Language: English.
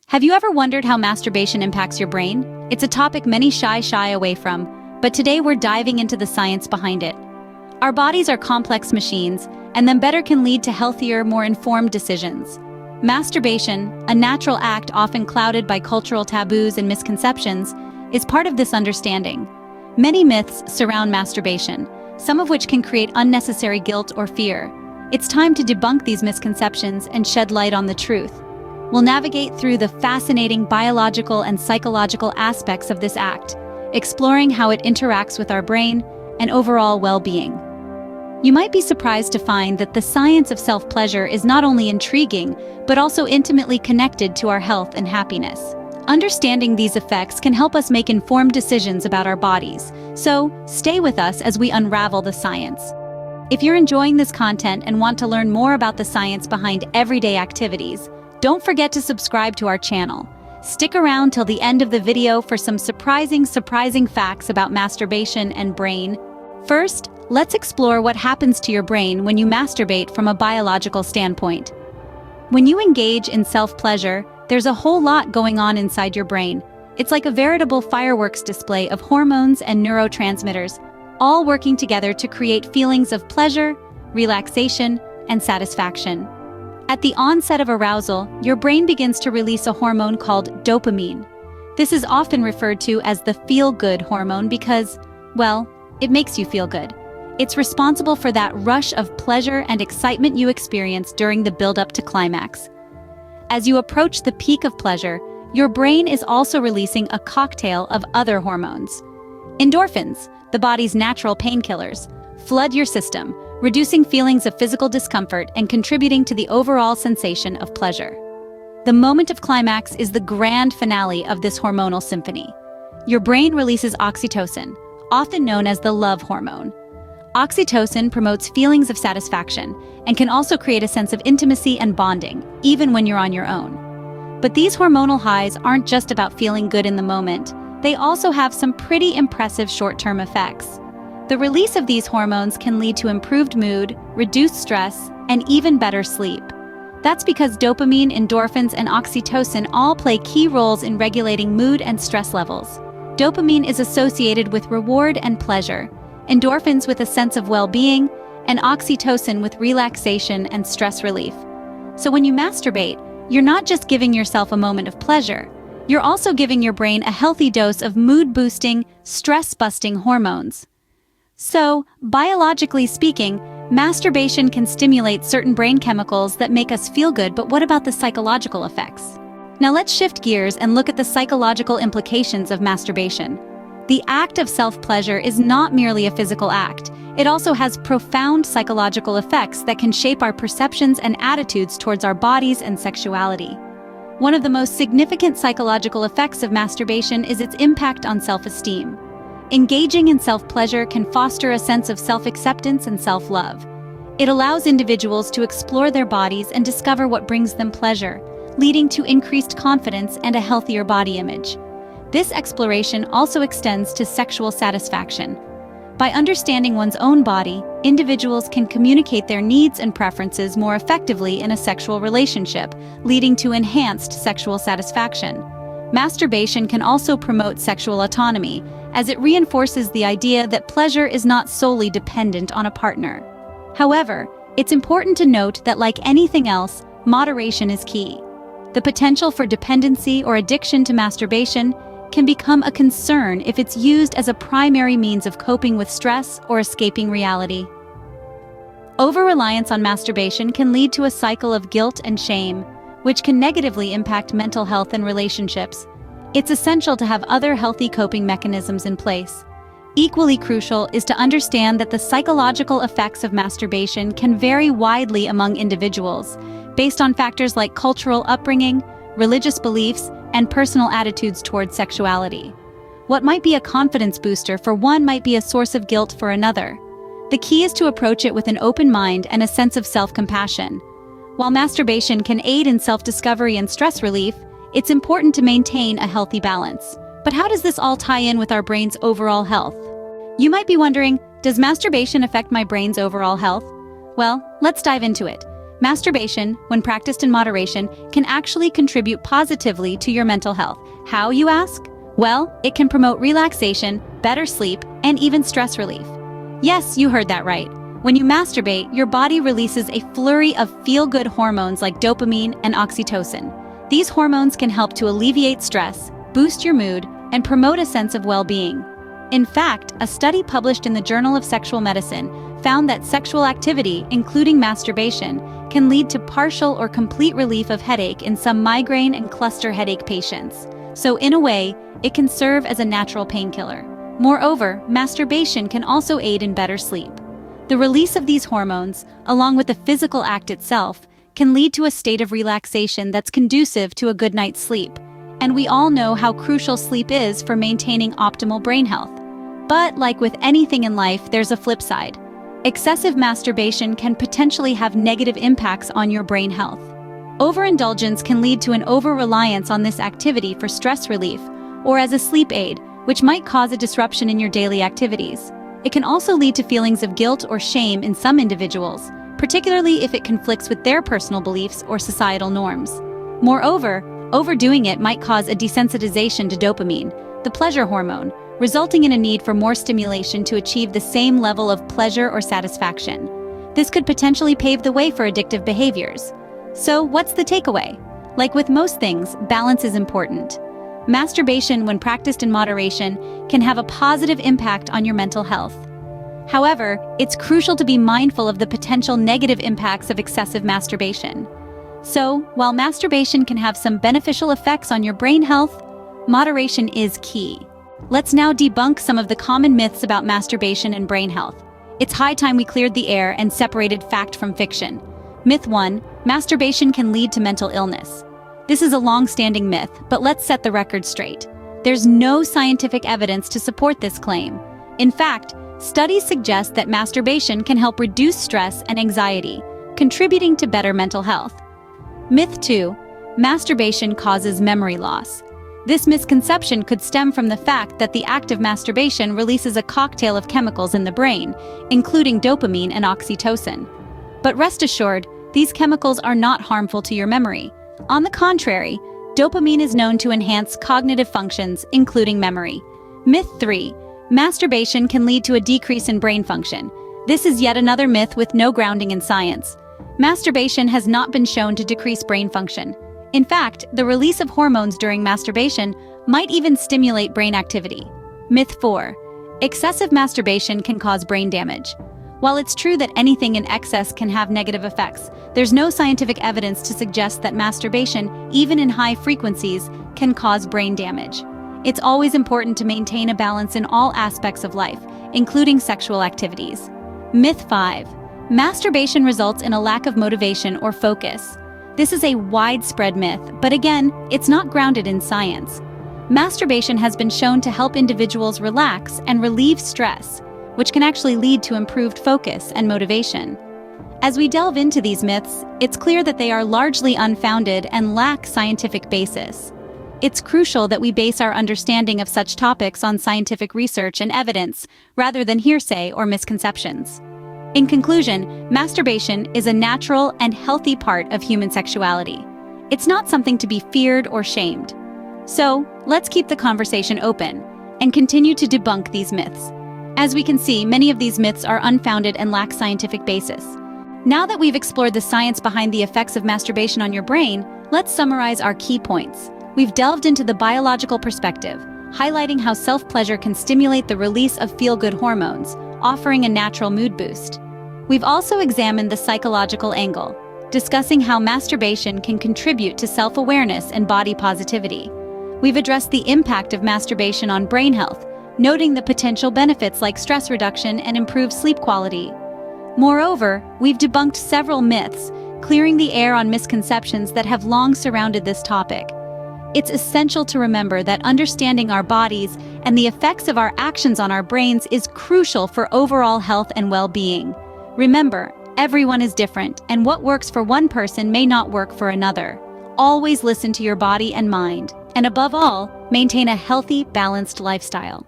Have you ever wondered how masturbation impacts your brain? It's a topic many shy away from, but today we're diving into the science behind it. Our bodies are complex machines, and them better can lead to healthier, more informed decisions. Masturbation, a natural act often clouded by cultural taboos and misconceptions, is part of this understanding. Many myths surround masturbation, some of which can create unnecessary guilt or fear. It's time to debunk these misconceptions and shed light on the truth. We'll navigate through the fascinating biological and psychological aspects of this act, exploring how it interacts with our brain and overall well-being. You might be surprised to find that the science of self-pleasure is not only intriguing, but also intimately connected to our health and happiness. Understanding these effects can help us make informed decisions about our bodies, so stay with us as we unravel the science. If you're enjoying this content and want to learn more about the science behind everyday activities, don't forget to subscribe to our channel. Stick around till the end of the video for some surprising facts about masturbation and brain. First, let's explore what happens to your brain when you masturbate from a biological standpoint. When you engage in self-pleasure, there's a whole lot going on inside your brain. It's like a veritable fireworks display of hormones and neurotransmitters, all working together to create feelings of pleasure, relaxation, and satisfaction. At the onset of arousal, your brain begins to release a hormone called dopamine. This is often referred to as the feel-good hormone because, well, it makes you feel good. It's responsible for that rush of pleasure and excitement you experience during the build-up to climax. As you approach the peak of pleasure, your brain is also releasing a cocktail of other hormones. Endorphins, the body's natural painkillers, flood your system, reducing feelings of physical discomfort and contributing to the overall sensation of pleasure. The moment of climax is the grand finale of this hormonal symphony. Your brain releases oxytocin, often known as the love hormone. Oxytocin promotes feelings of satisfaction and can also create a sense of intimacy and bonding, even when you're on your own. But these hormonal highs aren't just about feeling good in the moment. They also have some pretty impressive short-term effects. The release of these hormones can lead to improved mood, reduced stress, and even better sleep. That's because dopamine, endorphins, and oxytocin all play key roles in regulating mood and stress levels. Dopamine is associated with reward and pleasure, endorphins with a sense of well-being, and oxytocin with relaxation and stress relief. So when you masturbate, you're not just giving yourself a moment of pleasure, you're also giving your brain a healthy dose of mood-boosting, stress-busting hormones. So, biologically speaking, masturbation can stimulate certain brain chemicals that make us feel good, but what about the psychological effects? Now let's shift gears and look at the psychological implications of masturbation. The act of self-pleasure is not merely a physical act. It also has profound psychological effects that can shape our perceptions and attitudes towards our bodies and sexuality. One of the most significant psychological effects of masturbation is its impact on self-esteem. Engaging in self-pleasure can foster a sense of self-acceptance and self-love. It allows individuals to explore their bodies and discover what brings them pleasure, leading to increased confidence and a healthier body image. This exploration also extends to sexual satisfaction. By understanding one's own body, individuals can communicate their needs and preferences more effectively in a sexual relationship, leading to enhanced sexual satisfaction. Masturbation can also promote sexual autonomy, as it reinforces the idea that pleasure is not solely dependent on a partner. However, it's important to note that like anything else, moderation is key. The potential for dependency or addiction to masturbation can become a concern if it's used as a primary means of coping with stress or escaping reality. Over-reliance on masturbation can lead to a cycle of guilt and shame, which can negatively impact mental health and relationships. It's essential to have other healthy coping mechanisms in place. Equally crucial is to understand that the psychological effects of masturbation can vary widely among individuals, based on factors like cultural upbringing, religious beliefs, and personal attitudes toward sexuality. What might be a confidence booster for one might be a source of guilt for another. The key is to approach it with an open mind and a sense of self-compassion. While masturbation can aid in self-discovery and stress relief, it's important to maintain a healthy balance. But how does this all tie in with our brain's overall health? You might be wondering, does masturbation affect my brain's overall health? Well, let's dive into it. Masturbation, when practiced in moderation, can actually contribute positively to your mental health. How, you ask? Well, it can promote relaxation, better sleep, and even stress relief. Yes, you heard that right. When you masturbate, your body releases a flurry of feel-good hormones like dopamine and oxytocin. These hormones can help to alleviate stress, boost your mood, and promote a sense of well-being. In fact, a study published in the Journal of Sexual Medicine found that sexual activity, including masturbation, can lead to partial or complete relief of headache in some migraine and cluster headache patients. So in a way, it can serve as a natural painkiller. Moreover, masturbation can also aid in better sleep. The release of these hormones, along with the physical act itself, can lead to a state of relaxation that's conducive to a good night's sleep. And we all know how crucial sleep is for maintaining optimal brain health. But like with anything in life, there's a flip side. Excessive masturbation can potentially have negative impacts on your brain health. Overindulgence can lead to an over-reliance on this activity for stress relief or as a sleep aid, which might cause a disruption in your daily activities. It can also lead to feelings of guilt or shame in some individuals, particularly if it conflicts with their personal beliefs or societal norms. Moreover, overdoing it might cause a desensitization to dopamine, the pleasure hormone, resulting in a need for more stimulation to achieve the same level of pleasure or satisfaction. This could potentially pave the way for addictive behaviors. So, what's the takeaway? Like with most things, balance is important. Masturbation, when practiced in moderation, can have a positive impact on your mental health. However, it's crucial to be mindful of the potential negative impacts of excessive masturbation. So, while masturbation can have some beneficial effects on your brain health, moderation is key. Let's now debunk some of the common myths about masturbation and brain health. It's high time we cleared the air and separated fact from fiction. Myth 1: masturbation can lead to mental illness. This is a long-standing myth, but let's set the record straight. There's no scientific evidence to support this claim. In fact, studies suggest that masturbation can help reduce stress and anxiety, contributing to better mental health. Myth 2: masturbation causes memory loss. This misconception could stem from the fact that the act of masturbation releases a cocktail of chemicals in the brain, including dopamine and oxytocin. But rest assured, these chemicals are not harmful to your memory. On the contrary, dopamine is known to enhance cognitive functions, including memory. Myth 3: masturbation can lead to a decrease in brain function. This is yet another myth with no grounding in science. Masturbation has not been shown to decrease brain function. In fact, the release of hormones during masturbation might even stimulate brain activity. Myth 4: excessive masturbation can cause brain damage. While it's true that anything in excess can have negative effects, there's no scientific evidence to suggest that masturbation, even in high frequencies, can cause brain damage. It's always important to maintain a balance in all aspects of life, including sexual activities. Myth 5: masturbation results in a lack of motivation or focus. This is a widespread myth, but again, it's not grounded in science. Masturbation has been shown to help individuals relax and relieve stress, which can actually lead to improved focus and motivation. As we delve into these myths, it's clear that they are largely unfounded and lack scientific basis. It's crucial that we base our understanding of such topics on scientific research and evidence, rather than hearsay or misconceptions. In conclusion, masturbation is a natural and healthy part of human sexuality. It's not something to be feared or shamed. So, let's keep the conversation open and continue to debunk these myths. As we can see, many of these myths are unfounded and lack scientific basis. Now that we've explored the science behind the effects of masturbation on your brain, let's summarize our key points. We've delved into the biological perspective, highlighting how self-pleasure can stimulate the release of feel-good hormones, offering a natural mood boost. We've also examined the psychological angle, discussing how masturbation can contribute to self-awareness and body positivity. We've addressed the impact of masturbation on brain health, noting the potential benefits like stress reduction and improved sleep quality. Moreover, we've debunked several myths, clearing the air on misconceptions that have long surrounded this topic. It's essential to remember that understanding our bodies and the effects of our actions on our brains is crucial for overall health and well-being. Remember, everyone is different, and what works for one person may not work for another. Always listen to your body and mind, and above all, maintain a healthy, balanced lifestyle.